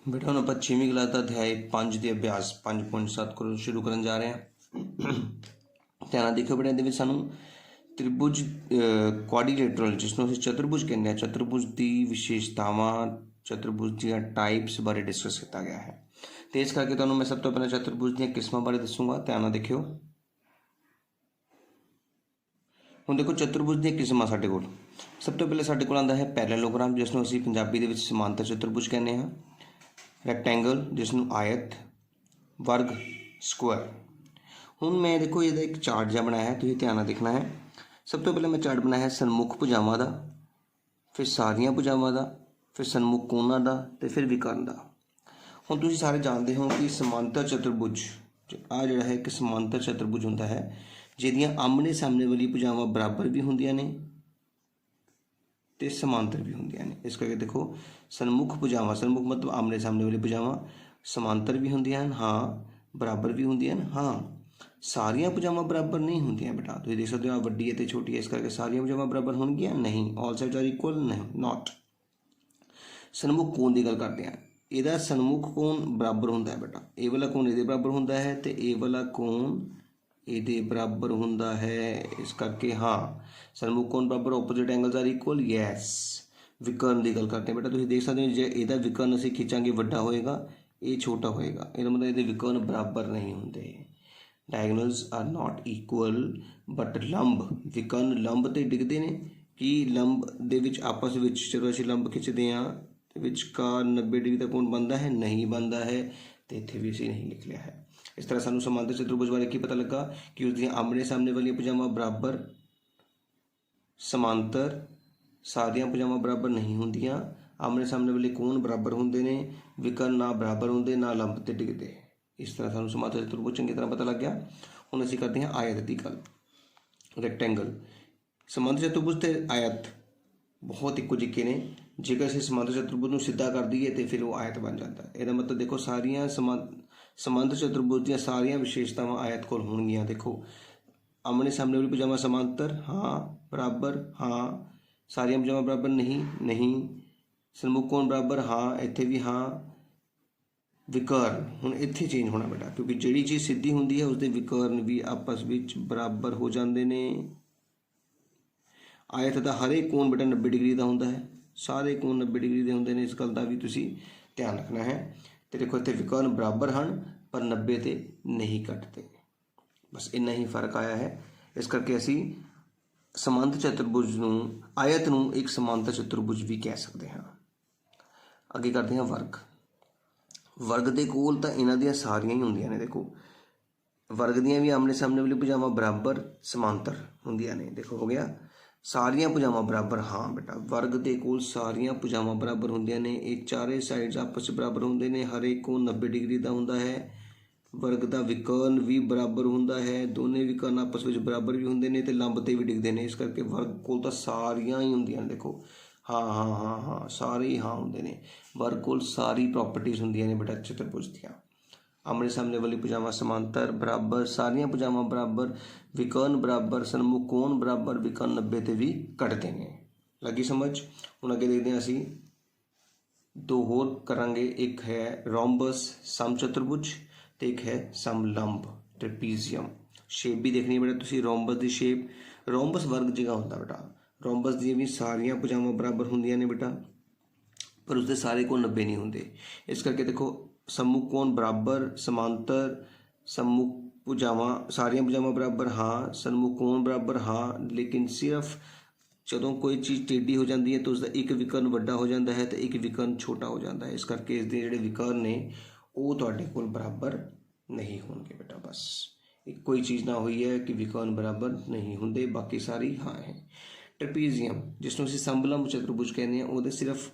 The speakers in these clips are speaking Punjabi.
बेटा हम ਆਪਾਂ 6ਵੀਂ ਕਲਾਸ ਦਾ ਅਧਿਆਇ 5 ਦੇ ਅਭਿਆਸ 5.7 ਕੋਲ ਸ਼ੁਰੂ ਕਰਨ ਜਾ ਰਹੇ ਹਾਂ। ਧਿਆਨ ਨਾਲ ਦੇਖੋ ਬੇਟਾ, ਇਹਦੇ ਵਿੱਚ ਸਾਨੂੰ ਤ੍ਰਿਭੁਜ ਕੁਆਡਰੀਲੇਟਰਲ ਜਿਸ ਨੂੰ ਅਸੀਂ ਚਤੁਰਭੁਜ ਕਹਿੰਦੇ ਹਾਂ, ਚਤੁਰਭੁਜ ਦੀ ਵਿਸ਼ੇਸ਼ਤਾਵਾਂ, ਚਤੁਰਭੁਜ ਦੀਆਂ ਟਾਈਪਸ ਬਾਰੇ ਡਿਸਕਸ ਕੀਤਾ ਗਿਆ ਹੈ। ਤੇ ਇਸ ਕਰਕੇ ਤੁਹਾਨੂੰ ਮੈਂ ਸਭ ਤੋਂ ਪਹਿਲਾਂ ਚਤੁਰਭੁਜ ਦੀਆਂ ਕਿਸਮਾਂ ਬਾਰੇ ਦੱਸੂਗਾ। ਧਿਆਨ ਨਾਲ ਦੇਖਿਓ। ਹੁਣ ਦੇਖੋ ਚਤੁਰਭੁਜ ਦੀਆਂ ਕਿਸਮਾਂ ਸਾਡੇ ਕੋਲ ਸਭ ਤੋਂ ਪਹਿਲਾਂ ਸਾਡੇ ਕੋਲ ਆਉਂਦਾ ਹੈ ਪੈਰਲਲੋਗ੍ਰਾਮ, ਜਿਸ ਨੂੰ ਅਸੀਂ ਪੰਜਾਬੀ ਦੇ ਵਿੱਚ ਸਮਾਂਤਰ ਚਤੁਰਭੁਜ ਕਹਿੰਦੇ ਹਾਂ। ਰੈਕਟੈਂਗਲ ਜਿਸ ਨੂੰ ਆਇਤ, ਵਰਗ, ਸਕੁਅਰ। ਹੁਣ ਮੈਂ ਦੇਖੋ ਇਹਦਾ ਇੱਕ ਚਾਰਟ ਜਿਹਾ ਬਣਾਇਆ ਹੈ, ਤੁਸੀਂ ਧਿਆਨ ਨਾਲ ਦੇਖਣਾ ਹੈ। ਸਭ ਤੋਂ ਪਹਿਲਾਂ ਮੈਂ ਚਾਰਟ ਬਣਾਇਆ ਹੈ ਸਨਮੁਖ ਭੁਜਾਵਾਂ ਦਾ, ਫਿਰ ਸਾਰੀਆਂ ਭੁਜਾਵਾਂ ਦਾ, ਫਿਰ ਸਨਮੁਖ ਕੋਣਾਂ ਦਾ, ਤੇ ਫਿਰ ਵਿਕਰਨ ਦਾ। ਹੁਣ ਤੁਸੀਂ ਸਾਰੇ ਜਾਣਦੇ ਹੋ ਕਿ ਸਮਾਂਤਰ ਚਤੁਰਭੁਜ ਆ ਜਿਹੜਾ ਹੈ ਇੱਕ ਸਮਾਂਤਰ ਚਤੁਰਭੁਜ ਹੁੰਦਾ ਹੈ ਜਿਹਦੀਆਂ ਆਮਣੇ ਸਾਹਮਣੇ ਵਾਲੀ ਭੁਜਾਵਾਂ ਬਰਾਬਰ ਵੀ ਹੁੰਦੀਆਂ ਨੇ ਤੇ ਸਮਾਂਤਰ ਵੀ ਹੁੰਦੀਆਂ ਨੇ। ਇਸ ਕਰਕੇ ਦੇਖੋ ਸਨਮੁਖ ਭੁਜਾਵਾਂ, ਸਨਮੁਖ ਮਤਲਬ ਆਮਣੇ ਸਾਹਮਣੇ ਵਾਲੀ ਭੁਜਾਵਾਂ, ਸਮਾਂਤਰ ਵੀ ਹੁੰਦੀਆਂ ਹਨ, ਹਾਂ, ਬਰਾਬਰ ਵੀ ਹੁੰਦੀਆਂ ਹਨ, ਹਾਂ। ਸਾਰੀਆਂ ਭੁਜਾਵਾਂ ਬਰਾਬਰ ਨਹੀਂ ਹੁੰਦੀਆਂ ਬੇਟਾ, ਤੁਸੀਂ ਦੇਖ ਸਕਦੇ ਹੋ ਵੱਡੀ ਅਤੇ ਛੋਟੀ ਹੈ, ਇਸ ਕਰਕੇ ਸਾਰੀਆਂ ਭੁਜਾਵਾਂ ਬਰਾਬਰ ਹੋਣਗੀਆਂ ਨਹੀਂ। ਆਲ ਸਾਈਡਸ ਆਰ ਇਕੁਅਲ ਨਹੀਂ, ਨਾਟ। ਸਨਮੁਖ ਕੋਣ ਦੀ ਗੱਲ ਕਰਦੇ ਹਾਂ, ਇਹਦਾ ਸਨਮੁਖ ਕੋਣ ਬਰਾਬਰ ਹੁੰਦਾ ਹੈ ਬੇਟਾ, ਇਹ ਵਾਲਾ ਕੋਣ ਇਹਦੇ ਬਰਾਬਰ ਹੁੰਦਾ ਹੈ ਤੇ ਇਹ ਵਾਲਾ ਕੋਣ ਇਹਦੇ ਬਰਾਬਰ ਹੁੰਦਾ ਹੈ। ਇਸ ਕਰਕੇ ਹਾਂ, ਸਨਮੁਖ ਕੋਣ ਬਰਾਬਰ, opposite angles are equal, yes. ਵਿਕਰਨ ਦੀ ਗੱਲ ਕਰਦੇ ਹਾਂ ਬੇਟਾ, ਤੁਸੀਂ ਦੇਖ ਸਕਦੇ ਹੋ ਜੇ ਇਹਦਾ ਵਿਕਰਨ ਅਸੀਂ ਖਿੱਚਾਂਗੇ ਵੱਡਾ ਹੋਏਗਾ, ਇਹ ਛੋਟਾ ਹੋਏਗਾ, ਇਹਦਾ ਮਤਲਬ ਇਹਦੇ ਵਿਕਰਨ ਬਰਾਬਰ ਨਹੀਂ ਹੁੰਦੇ। ਡਾਇਗਨਲਸ ਆਰ ਨਾਟ ਇਕੁਅਲ ਬਟ ਲੰਬ, ਵਿਕਰਨ ਲੰਬ ਤੇ ਡਿੱਗਦੇ ਨੇ। ਕਿ ਲੰਬ ਦੇ ਵਿੱਚ ਆਪਸ ਵਿੱਚ ਜਦੋਂ ਅਸੀਂ ਲੰਬ ਖਿੱਚਦੇ ਹਾਂ ਤੇ ਵਿਚਕਾਰ 90 ਡਿਗਰੀ ਦਾ ਕੋਣ ਬਣਦਾ ਹੈ, ਨਹੀਂ ਬਣਦਾ ਹੈ, ਤੇ ਇੱਥੇ ਵੀ ਅਸੀਂ ਨਹੀਂ ਲਿਖ ਲਿਆ ਹੈ। ਇਸ ਤਰ੍ਹਾਂ ਸਾਨੂੰ ਸਮਾਂਤਰ ਚਤੁਰਭੁਜ ਬਾਰੇ ਕੀ ਪਤਾ ਲੱਗਾ ਕਿ ਉਸਦੀਆਂ ਆਮਣੇ ਸਾਹਮਣੇ ਵਾਲੀਆਂ ਭੁਜਾਵਾਂ ਬਰਾਬਰ, ਸਮਾਂਤਰ, ਸਾਰੀਆਂ ਭੁਜਾਵਾਂ ਬਰਾਬਰ ਨਹੀਂ ਹੁੰਦੀਆਂ, ਆਮਣੇ ਸਾਹਮਣੇ ਵਾਲੇ ਕੋਣ ਬਰਾਬਰ ਹੁੰਦੇ ਨੇ, ਵਿਕਰਨ ਨਾ ਬਰਾਬਰ ਹੁੰਦੇ ਨਾ ਲੰਬ ਤੇ ਡਿੱਗਦੇ। ਇਸ ਤਰ੍ਹਾਂ ਸਾਨੂੰ ਸਮਾਂਤਰ ਚਤੁਰਭੁਜ ਚੰਗੀ ਤਰ੍ਹਾਂ ਪਤਾ ਲੱਗ ਗਿਆ। ਹੁਣ ਅਸੀਂ ਕਰਦੇ ਹਾਂ ਆਇਤ ਦੀ ਗੱਲ। ਰੈਕਟੈਂਗਲ, ਸਮਾਂਤਰ ਚਤੁਰਭੁਜ ਤੇ ਆਇਤ ਬਹੁਤ ਇੱਕੋ ਜਿਹੇ ਨੇ। ਜੇਕਰ ਅਸੀਂ ਸਮਾਂਤਰ ਚਤੁਰਭੁਜ ਨੂੰ ਸਿੱਧਾ ਕਰ ਦਈਏ ਤੇ ਫਿਰ ਉਹ ਆਇਤ ਬਣ ਜਾਂਦਾ। ਇਹਦਾ ਮਤਲਬ ਦੇਖੋ ਸਾਰੀਆਂ ਸਮਾਂਤਰ ਚਤੁਰਭੁਜ ਦੀਆਂ ਸਾਰੀਆਂ ਵਿਸ਼ੇਸ਼ਤਾਵਾਂ ਆਇਤ ਕੋਲ ਹੋਣਗੀਆਂ। ਦੇਖੋ ਆਮਣੇ ਸਾਹਮਣੇ ਵਾਲੀ ਭੁਜਾਵਾਂ ਸਮਾਂਤਰ, ਹਾਂ, ਬਰਾਬਰ, ਹਾਂ। ਸਾਰੀਆਂ ਭੁਜਾਵਾਂ ਬਰਾਬਰ ਨਹੀਂ, ਨਹੀਂ। ਸਨਮੁਖ ਕੋਣ ਬਰਾਬਰ, ਹਾਂ, ਇੱਥੇ ਵੀ ਹਾਂ। ਵਿਕਰਨ ਹੁਣ ਇੱਥੇ ਚੇਂਜ ਹੋਣਾ ਬੇਟਾ, ਕਿਉਂਕਿ ਜਿਹੜੀ ਚੀਜ਼ ਸਿੱਧੀ ਹੁੰਦੀ ਹੈ ਉਸਦੇ ਵਿਕਰਨ ਵੀ ਆਪਸ ਵਿੱਚ ਬਰਾਬਰ ਹੋ ਜਾਂਦੇ ਨੇ। ਆਇਤ ਦਾ ਹਰੇਕ ਕੋਣ ਬੇਟਾ 90 ਡਿਗਰੀ ਦਾ ਹੁੰਦਾ ਹੈ, ਸਾਰੇ ਕੋਣ 90 ਡਿਗਰੀ ਦੇ ਹੁੰਦੇ ਨੇ, ਇਸ ਗੱਲ ਦਾ ਵੀ ਤੁਸੀਂ ਧਿਆਨ ਰੱਖਣਾ ਹੈ। ਤੇ ਦੇਖੋ ਇੱਥੇ ਵਿਕਰਨ ਬਰਾਬਰ ਹਨ ਪਰ 90 ਤੇ ਨਹੀਂ ਘਟਦੇ, ਬਸ ਇੰਨਾ ਹੀ ਫਰਕ ਆਇਆ ਹੈ। ਇਸ ਕਰਕੇ ਅਸੀਂ ਸਮਾਂਤਰ ਚਤੁਰਭੁਜ ਨੂੰ, ਆਇਤ ਨੂੰ ਇੱਕ ਸਮਾਂਤਰ ਚਤੁਰਭੁਜ ਵੀ ਕਹਿ ਸਕਦੇ ਹਾਂ। ਅੱਗੇ ਕਰਦੇ ਹਾਂ ਵਰਗ। ਵਰਗ ਦੇ ਕੋਲ ਤਾਂ ਇਹਨਾਂ ਦੀਆਂ ਸਾਰੀਆਂ ਹੀ ਹੁੰਦੀਆਂ ਨੇ। ਦੇਖੋ ਵਰਗ ਦੀਆਂ ਵੀ ਆਮਣੇ ਸਾਹਮਣੇ ਵਾਲੀ ਭੁਜਾਵਾਂ ਬਰਾਬਰ, ਸਮਾਂਤਰ ਹੁੰਦੀਆਂ ਨੇ। ਦੇਖੋ ਹੋ ਗਿਆ, ਸਾਰੀਆਂ ਭੁਜਾਵਾਂ ਬਰਾਬਰ, ਹਾਂ ਬੇਟਾ, ਵਰਗ ਦੇ ਕੋਲ ਸਾਰੀਆਂ ਭੁਜਾਵਾਂ ਬਰਾਬਰ ਹੁੰਦੀਆਂ ਨੇ। ਇਹ ਚਾਰੇ ਸਾਈਡਸ ਆਪਸ 'ਚ ਬਰਾਬਰ ਹੁੰਦੇ ਨੇ, ਹਰੇਕ ਕੋਣ 90 ਡਿਗਰੀ ਦਾ ਹੁੰਦਾ ਹੈ। ਵਰਗ ਦਾ ਵਿਕਰਨ ਵੀ ਬਰਾਬਰ ਹੁੰਦਾ ਹੈ, ਦੋਨੇ ਵਿਕਰਨ ਆਪਸ ਵਿੱਚ ਬਰਾਬਰ ਵੀ ਹੁੰਦੇ ਨੇ ਤੇ ਲੰਬ ਤੇ ਵੀ ਡਿੱਗਦੇ ਨੇ। ਇਸ ਕਰਕੇ ਵਰਗ ਕੋਲ ਤਾਂ ਸਾਰੀਆਂ ਹੀ ਹੁੰਦੀਆਂ ਨੇ। ਦੇਖੋ ਹਾਂ ਹਾਂ ਹਾਂ ਹਾਂ, ਸਾਰੇ ਹੀ ਹਾਂ ਹੁੰਦੇ ਨੇ। ਵਰਗ ਕੋਲ ਸਾਰੀ ਪ੍ਰੋਪਰਟੀਜ਼ ਹੁੰਦੀਆਂ ਨੇ ਬੇਟਾ ਚਤੁਰਭੁਜ ਦੀਆਂ। ਆਮਣੇ ਸਾਹਮਣੇ ਵਾਲੀ ਭੁਜਾਵਾਂ ਸਮਾਂਤਰ, ਬਰਾਬਰ, ਸਾਰੀਆਂ ਭੁਜਾਵਾਂ ਬਰਾਬਰ, ਵਿਕਰਨ ਬਰਾਬਰ, ਸਨਮੁਖ ਕੋਣ ਬਰਾਬਰ, ਵਿਕਰਨ 90 ਤੇ ਵੀ ਘਟਦੇ ਨੇ। ਲੱਗੀ ਸਮਝ? ਹੁਣ ਅੱਗੇ ਦੇਖਦੇ ਹਾਂ ਅਸੀਂ ਦੋ ਹੋਰ ਕਰਾਂਗੇ। ਇੱਕ ਹੈ ਰੋਮਬਸ ਸਮਚਤੁਰਭੁਜ ਤੇ ਇੱਕ ਹੈ ਸਮਲੰਬ ਟ੍ਰੈਪੀਜ਼ੀਅਮ। ਸ਼ੇਪ ਵੀ ਦੇਖਣੀ ਹੈ ਬੇਟਾ ਤੁਸੀਂ, ਰੋਮਬਸ ਦੀ ਸ਼ੇਪ। ਰੋਮਬਸ ਵਰਗ ਜਗ੍ਹਾ ਹੁੰਦਾ ਬੇਟਾ, ਰੋਮਬਸ ਦੀਆਂ ਵੀ ਸਾਰੀਆਂ ਭੁਜਾਵਾਂ ਬਰਾਬਰ ਹੁੰਦੀਆਂ ਨੇ ਬੇਟਾ, ਪਰ ਉਸਦੇ ਸਾਰੇ ਕੋਣ 90 ਨਹੀਂ ਹੁੰਦੇ। ਇਸ ਕਰਕੇ ਦੇਖੋ ਸਮੁਖ ਕੋਣ ਬਰਾਬਰ, ਸਮਾਂਤਰ, ਸਮੁਖ ਭੁਜਾਵਾਂ, ਸਾਰੀਆਂ ਭੁਜਾਵਾਂ ਬਰਾਬਰ, ਹਾਂ। ਸਨਮੁਖ ਕੋਣ ਬਰਾਬਰ, ਹਾਂ। ਲੇਕਿਨ ਸਿਰਫ ਜਦੋਂ ਕੋਈ ਚੀਜ਼ ਟੇਢੀ ਹੋ ਜਾਂਦੀ ਹੈ ਤਾਂ ਉਸਦਾ ਇੱਕ ਵਿਕਰਨ ਵੱਡਾ ਹੋ ਜਾਂਦਾ ਹੈ ਤੇ ਇੱਕ ਵਿਕਰਨ ਛੋਟਾ ਹੋ ਜਾਂਦਾ ਹੈ। ਇਸ ਕਰਕੇ ਇਸਦੇ ਜਿਹੜੇ ਵਿਕਰਨ ਨੇ ਉਹ ਤੁਹਾਡੇ ਕੋਲ ਬਰਾਬਰ ਨਹੀਂ ਹੋਣਗੇ ਬੇਟਾ। ਬਸ ਇੱਕੋ ਹੀ ਚੀਜ਼ ਨਾ ਹੋਈ ਹੈ ਕਿ ਵਿਕਰਨ ਬਰਾਬਰ ਨਹੀਂ ਹੁੰਦੇ, ਬਾਕੀ ਸਾਰੀ ਹਾਂ ਹੈ। ਟ੍ਰੈਪੀਜ਼ੀਅਮ ਜਿਸ ਨੂੰ ਅਸੀਂ ਸਮਲੰਬ ਚਤੁਰਭੁਜ ਕਹਿੰਦੇ ਹਾਂ, ਉਹਦੇ ਸਿਰਫ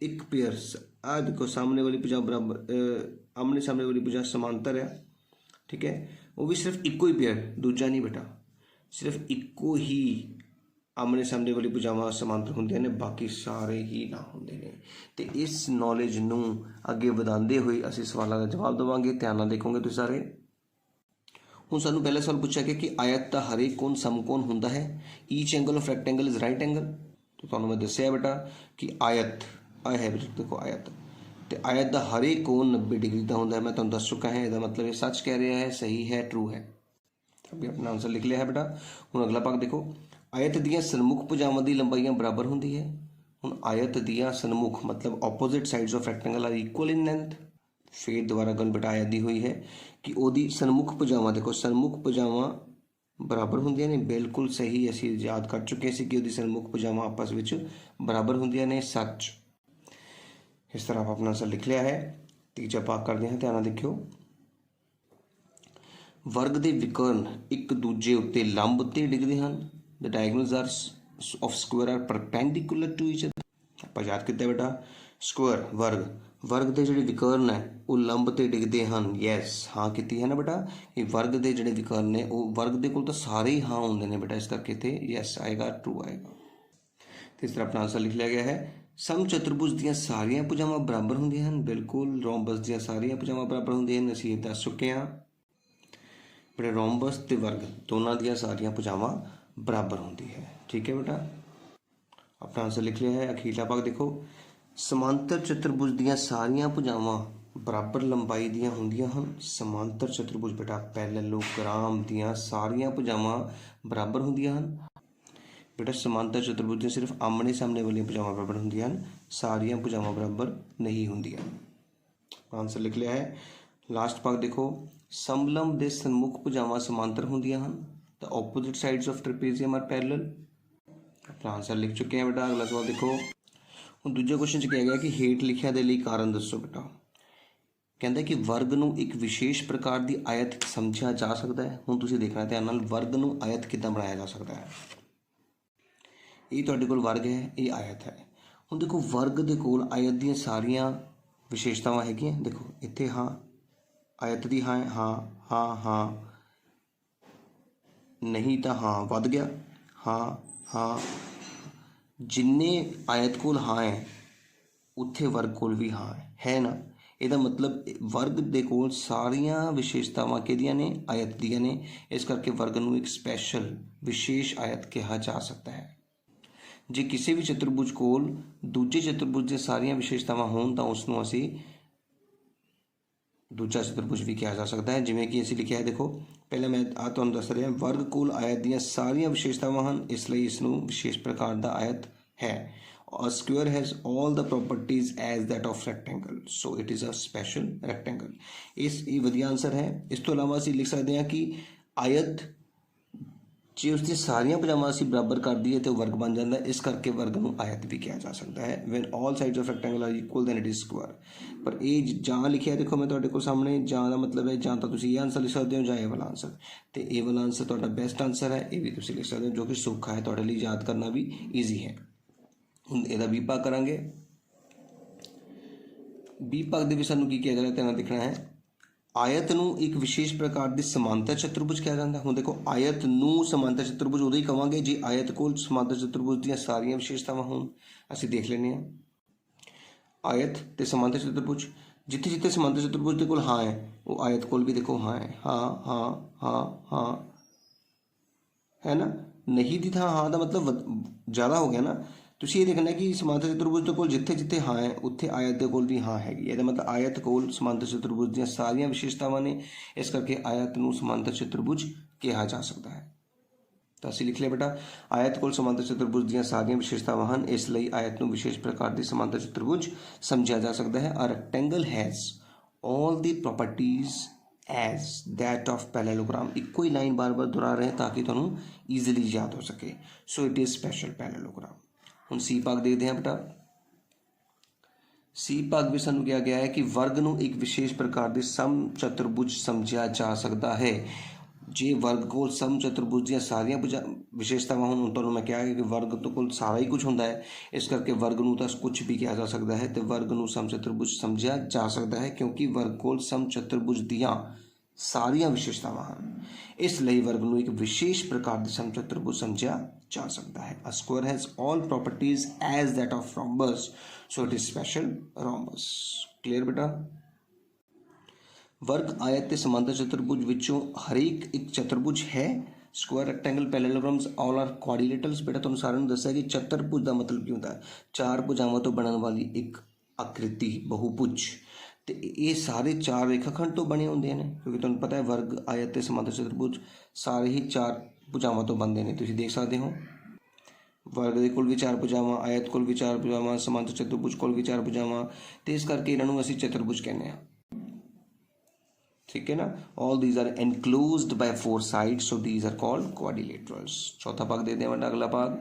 ਇੱਕ ਪੇਅਰ, ਆਹ ਦੇਖੋ ਸਾਹਮਣੇ ਵਾਲੀ ਭੁਜਾ ਬਰਾਬਰ, ਆਮਣੇ ਸਾਹਮਣੇ ਵਾਲੀ ਭੁਜਾ ਸਮਾਂਤਰ ਹੈ, ਠੀਕ ਹੈ। ਉਹ ਵੀ ਸਿਰਫ ਇੱਕੋ ਹੀ ਪੇਅਰ, ਦੂਜਾ ਨਹੀਂ ਬੇਟਾ, ਸਿਰਫ ਇੱਕੋ ਹੀ ਆਮਣੇ ਸਾਹਮਣੇ ਵਾਲੀ ਭੁਜਾਵਾਂ ਸਮਾਂਤਰ ਹੁੰਦੀਆਂ ਨੇ, ਬਾਕੀ ਸਾਰੇ ਹੀ ਨਾ ਹੁੰਦੇ ਨੇ। ਤੇ ਇਸ ਨੌਲੇਜ ਨੂੰ ਅੱਗੇ ਵਧਾਉਂਦੇ ਹੋਏ ਅਸੀਂ ਸਵਾਲਾਂ ਦਾ ਜਵਾਬ ਦੇਵਾਂਗੇ। ਧਿਆਨ ਨਾਲ ਦੇਖੋਗੇ ਤੁਸੀਂ ਸਾਰੇ। ਹੁਣ ਸਾਨੂੰ ਪਹਿਲਾ ਸਵਾਲ ਪੁੱਛਿਆ ਗਿਆ ਕਿ ਆਇਤ ਦਾ ਹਰੇਕ ਕੋਣ ਸਮਕੋਣ ਹੁੰਦਾ ਹੈ। Each angle of rectangle is right angle. तो ਤੁਹਾਨੂੰ मैं दसिया बेटा कि आयत आया है, देखो आयत ਤੇ ਆਇਤ ਦਾ ਹਰੇਕ ਕੋਣ 90 डिग्री ਦਾ ਹੁੰਦਾ ਹੈ। मैं ਤੁਹਾਨੂੰ ਦੱਸ ਚੁੱਕਾ है, ਇਹਦਾ मतलब ये सच कह रहा है, सही है, ट्रू है। अभी अपना आंसर लिख लिया है बेटा। ਹੁਣ अगला भाग देखो, आयत ਦੀਆਂ सन्मुख भुजावां ਦੀ ਲੰਬਾਈਆਂ ਬਰਾਬਰ ਹੁੰਦੀ ਹੈ। ਹੁਣ आयत ਦੀਆਂ सन्मुख मतलब opposite sides of rectangle are equal in length. फिर दोबारा गल बेटा आयत दी हुई है कि ਉਹਦੀ सन्मुख भुजावां देखो, सन्मुख भुजावां बराबर ਹੁੰਦੀਆਂ ਨੇ। बिल्कुल सही, ਅਸੀਂ याद कर चुके ਸੀ कि ਉਹਦੀ सन्मुख भुजावां आपस ਵਿੱਚ बराबर ਹੁੰਦੀਆਂ ਨੇ, सच। इस तरह आप अपना आंसर लिख लिया है। तीजा भाग करते हैं, ध्यान ਨਾਲ देखियो। वर्ग ਦੇ ਵਿਕਰਨ ਇੱਕ ਦੂਜੇ ਉੱਤੇ ਲੰਬ ਤੇ ਡਿੱਗਦੇ ਹਨ। The diagonals are of square are perpendicular to each other. ਆਪਾਂ ਯਾਦ ਕੀਤਾ ਬੇਟਾ, ਸਕੁਅਰ वर्ग ਦੇ ਜਿਹੜੇ ਵਿਕਰਨ ਹੈ ਉਹ ਲੰਬ ਤੇ ਡਿੱਗਦੇ ਹਨ। ਯੈਸ, ਹਾਂ ਕੀਤੀ ਹੈ ਨਾ ਬੇਟਾ, ਕਿ वर्ग ਦੇ ਜਿਹੜੇ ਵਿਕਰਨ ਨੇ ਉਹ वर्ग ਦੇ ਕੋਲ ਤਾਂ ਸਾਰੇ ਹੀ ਹਾਂ ਹੁੰਦੇ ਨੇ ਬੇਟਾ, ਇਸ ਕਰਕੇ ਇੱਥੇ ਯੈਸ ਆਏਗਾ, ਟਰੂ ਆਏਗਾ। ਤੇ ਇਸ ਤਰ੍ਹਾਂ ਆਪਣਾ ਆਂਸਰ ਲਿਖ ਲਿਆ ਗਿਆ ਹੈ। ਸਮ ਚਤੁਰਭੁਜ ਦੀਆਂ ਸਾਰੀਆਂ ਭੁਜਾਵਾਂ ਬਰਾਬਰ ਹੁੰਦੀਆਂ ਹਨ। ਬਿਲਕੁਲ, ਰੋਮਬਸ ਦੀਆਂ ਸਾਰੀਆਂ ਭੁਜਾਵਾਂ ਬਰਾਬਰ ਹੁੰਦੀਆਂ ਹਨ, ਅਸੀਂ ਇਹ ਦੱਸ ਚੁੱਕੇ ਹਾਂ। ਬੇਟਾ ਰੋਮਬਸ ਤੇ वर्ग ਦੋਨਾਂ ਦੀਆਂ ਸਾਰੀਆਂ ਭੁਜਾਵਾਂ ਬਰਾਬਰ ਹੁੰਦੀ ਹੈ। ਠੀਕ ਹੈ बेटा, अपना आंसर लिख लिया है। अखीरला भाग देखो, समांतर चतुर्भुज ਦੀਆਂ ਸਾਰੀਆਂ ਭੁਜਾਵਾਂ ਬਰਾਬਰ ਲੰਬਾਈ ਦੀਆਂ ਹੁੰਦੀਆਂ ਹਨ। समांतर चतुर्भुज बेटा पैरेललोग्राम ਦੀਆਂ ਸਾਰੀਆਂ ਭੁਜਾਵਾਂ ਬਰਾਬਰ ਹੁੰਦੀਆਂ ਹਨ। बेटा समांतर चतुर्भुज ਦੀਆਂ सिर्फ आमने सामने वाली भुजावां बराबर ਹੁੰਦੀਆਂ ਹਨ, ਸਾਰੀਆਂ ਭੁਜਾਵਾਂ बराबर नहीं ਹੁੰਦੀਆਂ। आंसर लिख लिया है। लास्ट भाग देखो, समलंब ਦੇ सन्मुख ਭੁਜਾਵਾਂ समांतर ਹੁੰਦੀਆਂ ਹਨ। The opposite sides of trapezium are parallel. अपना आंसर लिख चुके हैं बेटा। अगला सवाल देखो, ਹੁਣ ਦੂਜੇ ਕੁਐਸਚਨ 'ਚ ਕਿਹਾ ਗਿਆ ਕਿ ਹੇਠ ਲਿਖਿਆ ਦੇ ਲਈ ਕਾਰਨ ਦੱਸੋ बेटा। ਕਹਿੰਦਾ ਕਿ वर्ग ਨੂੰ ਇੱਕ ਵਿਸ਼ੇਸ਼ ਪ੍ਰਕਾਰ ਦੀ ਆਇਤ ਸਮਝਿਆ ਜਾ ਸਕਦਾ ਹੈ। ਹੁਣ ਤੁਸੀਂ ਦੇਖਣਾ ਧਿਆਨ ਨਾਲ, वर्ग ਨੂੰ ਆਇਤ ਕਿੱਦਾਂ ਬਣਾਇਆ ਜਾ ਸਕਦਾ ਹੈ। ਇਹ ਤੁਹਾਡੇ ਕੋਲ वर्ग ਹੈ, ਇਹ ਆਇਤ ਹੈ। ਹੁਣ ਦੇਖੋ वर्ग ਦੇ ਕੋਲ ਆਇਤ ਦੀਆਂ ਸਾਰੀਆਂ ਵਿਸ਼ੇਸ਼ਤਾਵਾਂ ਹੈਗੀਆਂ। ਦੇਖੋ ਇੱਥੇ ਹਾਂ, ਆਇਤ ਦੀ ਹਾਂ, ਹਾਂ ਹਾਂ, ਨਹੀਂ ਤਾਂ ਹਾਂ ਵੱਧ ਗਿਆ, ਹਾਂ ਹਾਂ। ਜਿੰਨੇ ਆਇਤ ਕੋਲ ਹਾਂ ਹੈ ਉੱਥੇ वर्ग ਕੋਲ ਵੀ ਹਾਂ ਹੈ ਨਾ। ਇਹਦਾ ਮਤਲਬ वर्ग ਦੇ ਕੋਲ ਸਾਰੀਆਂ ਵਿਸ਼ੇਸ਼ਤਾਵਾਂ ਕਿਹਦੀਆਂ ਨੇ, ਆਇਤ ਦੀਆਂ ਨੇ। ਇਸ ਕਰਕੇ वर्ग ਨੂੰ ਇੱਕ ਸਪੈਸ਼ਲ ਵਿਸ਼ੇਸ਼ ਆਇਤ ਕਿਹਾ ਜਾ ਸਕਦਾ ਹੈ। ਜੇ ਕਿਸੇ ਵੀ ਚਤੁਰਭੁਜ ਕੋਲ ਦੂਜੇ ਚਤੁਰਭੁਜ ਦੀਆਂ ਸਾਰੀਆਂ ਵਿਸ਼ੇਸ਼ਤਾਵਾਂ ਹੋਣ ਤਾਂ ਉਸ ਨੂੰ ਅਸੀਂ ਦੂਜਾ ਚਤੁਰਭੁਜ ਵੀ ਕਿਹਾ ਜਾ ਸਕਦਾ ਹੈ। ਜਿਵੇਂ ਕਿ ਅਸੀਂ ਲਿਖਿਆ ਹੈ, ਦੇਖੋ ਪਹਿਲਾਂ ਮੈਂ ਤੁਹਾਨੂੰ ਦੱਸ ਰਿਹਾ, वर्ग ਕੋਲ ਆਇਤ ਦੀਆਂ ਸਾਰੀਆਂ ਵਿਸ਼ੇਸ਼ਤਾਵਾਂ ਹਨ, ਇਸ ਲਈ ਇਸ ਨੂੰ ਵਿਸ਼ੇਸ਼ ਪ੍ਰਕਾਰ ਦਾ ਆਇਤ ਹੈ। A square has all the properties as that of rectangle, so it is a special rectangle। ਇਹ ਵਧੀਆ ਆਨਸਰ ਹੈ। ਇਸ ਤੋਂ ਇਲਾਵਾ ਅਸੀਂ ਲਿਖ ਸਕਦੇ ਹਾਂ ਕਿ ਆਇਤ ਜੇ ਉਸਦੀਆਂ ਸਾਰੀਆਂ ਭੁਜਾਵਾਂ ਅਸੀਂ ਬਰਾਬਰ ਕਰ ਦਈਏ ਤਾਂ ਉਹ वर्ग ਬਣ ਜਾਂਦਾ ਹੈ। ਇਸ ਕਰਕੇ वर्ग ਨੂੰ ਆਇਤ ਵੀ ਕਿਹਾ ਜਾ ਸਕਦਾ ਹੈ। when all sides of rectangle are equal then it is square। ਪਰ ਇਹ ਜਾਂ ਲਿਖਿਆ ਦੇਖੋ ਮੈਂ ਤੁਹਾਡੇ ਕੋਲ ਸਾਹਮਣੇ, ਜਾਂ ਦਾ ਮਤਲਬ ਹੈ ਜਾਂ ਤਾਂ ਤੁਸੀਂ ਇਹ ਆਨਸਰ ਲਿਖ ਸਕਦੇ ਹੋ ਜਾਂ ਇਹ ਵਾਲਾ ਆਨਸਰ, ਤੇ ਇਹ ਵਾਲਾ ਆਨਸਰ ਤੁਹਾਡਾ ਬੈਸਟ ਆਨਸਰ ਹੈ। ਇਹ ਵੀ ਤੁਸੀਂ ਲਿਖ ਸਕਦੇ ਹੋ, ਜੋ ਕਿ ਸੌਖਾ ਹੈ ਤੁਹਾਡੇ ਲਈ, ਯਾਦ ਕਰਨਾ ਵੀ ਈਜ਼ੀ ਹੈ। ਹੁਣ ਇਹਦਾ ਵੀ ਭਾਗ ਕਰਾਂਗੇ। ਬੀ ਭਾਗ ਦੇ ਵਿੱਚ ਸਾਨੂੰ ਕੀ ਕਿਹਾ ਜਾ ਰਿਹਾ, ਧਿਆਨ ਦੇਖਣਾ ਹੈ। ਆਇਤ ਨੂੰ ਇੱਕ ਵਿਸ਼ੇਸ਼ ਪ੍ਰਕਾਰ ਦੇ ਸਮਾਂਤਰ ਚਤੁਰਭੁਜ ਕਿਹਾ ਜਾਂਦਾ। ਹੁਣ ਦੇਖੋ ਆਇਤ ਨੂੰ ਸਮਾਂਤਰ ਚਤੁਰਭੁਜ ਉਦੋਂ ਹੀ ਕਵਾਂਗੇ ਜੇ ਆਇਤ ਕੋਲ ਸਮਾਂਤਰ ਚਤੁਰਭੁਜ ਦੀਆਂ ਸਾਰੀਆਂ ਵਿਸ਼ੇਸ਼ਤਾਵਾਂ ਹੋਣ। ਅਸੀਂ ਦੇਖ ਲੈਂਦੇ ਹਾਂ ਆਇਤ ਤੇ ਸਮਾਂਤਰ ਚਤੁਰਭੁਜ, ਜਿੱਥੇ ਜਿੱਥੇ ਸਮਾਂਤਰ ਚਤੁਰਭੁਜ ਦੇ ਕੋਲ ਹਾਂ ਹੈ ਉਹ ਆਇਤ ਕੋਲ ਵੀ ਦੇਖੋ ਹਾਂ ਹੈ, ਹਾਂ ਹਾਂ ਹਾਂ ਹਾਂ ਹੈ ਨਾ। ਨਹੀਂ ਦੀ ਥਾਂ ਹਾਂ ਦਾ ਮਤਲਬ ਜ਼ਿਆਦਾ ਹੋ ਗਿਆ ਨਾ। ਤੁਸੀਂ ਇਹ ਦੇਖਣਾ ਕਿ ਸਮਾਂਤਰ ਚਤੁਰਭੁਜ ਦੇ ਕੋਲ ਜਿੱਥੇ ਜਿੱਥੇ ਹਾਂ ਹੈ ਉੱਥੇ ਆਇਤ ਦੇ ਕੋਲ ਵੀ ਹਾਂ ਹੈਗੀ। ਇਹਦਾ ਮਤਲਬ ਆਇਤ ਕੋਲ ਸਮਾਂਤਰ ਚਤੁਰਭੁਜ ਦੀਆਂ ਸਾਰੀਆਂ ਵਿਸ਼ੇਸ਼ਤਾਵਾਂ ਨੇ, ਇਸ ਕਰਕੇ ਆਇਤ ਨੂੰ ਸਮਾਂਤਰ ਚਤੁਰਭੁਜ ਕਿਹਾ ਜਾ ਸਕਦਾ ਹੈ। ਤਾਂ ਅਸੀਂ ਲਿਖ ਲਿਆ ਬੇਟਾ, ਆਇਤ ਕੋਲ ਸਮਾਂਤਰ ਚਤੁਰਭੁਜ ਦੀਆਂ ਸਾਰੀਆਂ ਵਿਸ਼ੇਸ਼ਤਾਵਾਂ ਹਨ, ਇਸ ਲਈ ਆਇਤ ਨੂੰ ਵਿਸ਼ੇਸ਼ ਪ੍ਰਕਾਰ ਦੇ ਸਮਾਂਤਰ ਚਤੁਰਭੁਜ ਸਮਝਿਆ ਜਾ ਸਕਦਾ ਹੈ। A rectangle has all the properties as that of parallelogram। ਇੱਕੋ ਹੀ ਲਾਈਨ ਬਾਰ ਬਾਰ ਦੁਹਰਾ ਰਹੇ ਤਾਂ ਕਿ ਤੁਹਾਨੂੰ ਈਜ਼ੀਲੀ ਯਾਦ ਹੋ ਸਕੇ। So it is special parallelogram. ਹੁਣ ਸੀ ਭਾਗ ਦੇਖਦੇ ਹਾਂ ਬੇਟਾ। ਸੀ ਭਾਗ ਵਿੱਚ ਸਾਨੂੰ ਕਿਹਾ ਗਿਆ ਹੈ ਕਿ वर्ग ਨੂੰ ਇੱਕ ਵਿਸ਼ੇਸ਼ ਪ੍ਰਕਾਰ ਦੇ ਸਮ ਚਤੁਰਭੁਜ ਸਮਝਿਆ ਜਾ ਸਕਦਾ ਹੈ। ਜੇ वर्ग ਕੋਲ ਸਮ ਚਤੁਰਭੁਜ ਦੀਆਂ ਸਾਰੀਆਂ ਵਿਸ਼ੇਸ਼ਤਾਵਾਂ ਹੋਣ, ਤੁਹਾਨੂੰ ਮੈਂ ਕਿਹਾ ਕਿ वर्ग ਤੋਂ ਕੋਲ ਸਾਰਾ ਹੀ ਕੁਝ ਹੁੰਦਾ ਹੈ, ਇਸ ਕਰਕੇ वर्ग ਨੂੰ ਤਾਂ ਕੁਝ ਵੀ ਕਿਹਾ ਜਾ ਸਕਦਾ ਹੈ ਤੇ वर्ग ਨੂੰ ਸਮ ਚਤੁਰਭੁਜ ਸਮਝਿਆ ਜਾ ਸਕਦਾ ਹੈ ਕਿਉਂਕਿ वर्ग ਕੋਲ ਸਮ ਚਤੁਰਭੁਜ ਦੀਆਂ ਸਾਰੀਆਂ ਵਿਸ਼ੇਸ਼ਤਾਵਾਂ ਹਨ। ਇਸ ਲਈ वर्ग ਨੂੰ ਇੱਕ ਵਿਸ਼ੇਸ਼ ਪ੍ਰਕਾਰ ਦੇ ਸਮ ਚਤੁਰਭੁਜ ਸਮਝਿਆ ਜਾ ਸਕਦਾ ਹੈ। A square has all properties as that of rhombus, so it is special rhombus। Clear बेटा। वर्ग आयत ते समांतर चतुर्भुज विचों हरेक एक चतुर्भुज है। Square rectangle parallelograms all are quadrilaterals. बेटा तुहानूं सारिਆਂ ਨੂੰ ਦੱਸਿਆ ਕਿ चतुर्भुज ਦਾ मतलब ਕੀ ਹੁੰਦਾ ਹੈ, ਚਾਰ ਭੁਜਾਵਾਂ ਤੋਂ ਬਣਨ ਵਾਲੀ ਇੱਕ ਆਕ੍ਰਿਤੀ ਬਹੁਭੁਜ ਤੇ ਇਹ ਸਾਰੇ 4 ਰੇਖਾਖੰਡ ਤੋਂ ਬਣੇ ਹੁੰਦੇ ਨੇ, ਕਿਉਂਕਿ ਤੁਹਾਨੂੰ ਪਤਾ ਹੈ ਵਰਗ, ਆਇਤ ਤੇ ਸਮਾਂਤਰ ਚਤੁਰਭੁਜ ਸਾਰੇ ਹੀ 4 ਭੁਜਾਵਾਂ ਤੋਂ ਬਣਦੇ ਨੇ। ਤੁਸੀਂ ਦੇਖ ਸਕਦੇ ਹੋ ਵਰਗ ਦੇ ਕੋਲ ਵੀ 4 ਭੁਜਾਵਾਂ, ਆਇਤ ਕੋਲ ਵੀ 4 ਭੁਜਾਵਾਂ, ਸਮਾਂਤਰ ਚਤੁਰਭੁਜ ਕੋਲ ਵੀ 4 ਭੁਜਾਵਾਂ, ਤੇ ਇਸ ਕਰਕੇ ਇਹਨਾਂ ਨੂੰ ਅਸੀਂ ਚਤੁਰਭੁਜ ਕਹਿੰਦੇ ਹਾਂ। ठीक है ना। All these are enclosed by 4 sides, so these are called quadrilaterals. चौथा भाग देते हैं अगला भाग।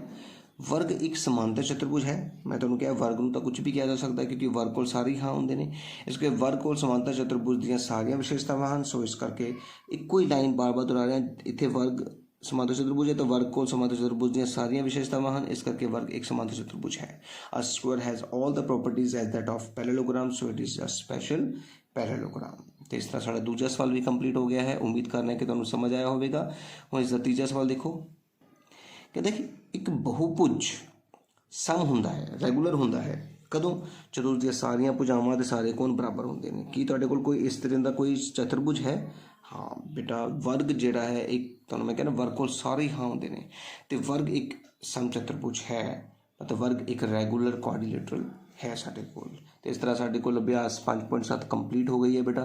वर्ग एक समांतर चतुर्भुज है। मैं तुहानूं क्या वर्ग नूं तां कुछ भी किया जा सकता है, क्योंकि वर्ग कोल सारे हाँ होंदे ने। इसके वर्ग कोल समांतर चतुर्भुज दीयां सारियां विशेषतावां हन, सो इस करके इक्को ही लाइन बार बार दोहरा रहे हैं। इत्थे वर्ग समांतर चतुर्भुज है तो वर्ग कोल समांतर चतुर्भुज दीयां सारियां विशेषतावां हन, इस करके वर्ग एक समांतर चतुर्भुज है। A square has all the properties as that of parallelogram, so it is a special parallelogram. तो इस तरह साडा दूजा सवाल भी कंप्लीट हो गया है। उम्मीद करना है कि तुहानूं समझ आया होगा। हुण इसका तीजा सवाल देखो, कहते कि एक बहुभुज सम हुंदा है, रैगूलर हुंदा है कदों, जदों उसदियां सारियां भुजावां ते सारे कोण बराबर हुंदे ने। की तुहाडे कोल कोई इस तरह का कोई चतुर्भुज है? हाँ बेटा, वर्ग जिहड़ा है एक, तुहानूं मैं कहना वर्ग कोल सारे ही हाँ हुंदे ने, ते वर्ग एक सम चतुर्भुज है, मतलब वर्ग एक रैगूलर क्वाड्रिलेटरल है साढ़े कोल। तो इस तरह साढ़े कोल अभ्यास 5.7 कंप्लीट हो गई है बेटा।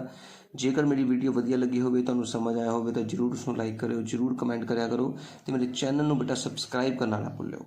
जेकर मेरी वीडियो वधिया लगी होवे, तुहानूं समझ आया होवे तो जरूर उसनूं लाइक करो, जरूर कमेंट करिया करो, तो मेरे चैनल नूं बेटा सबसक्राइब करना ना भुल्लिओ।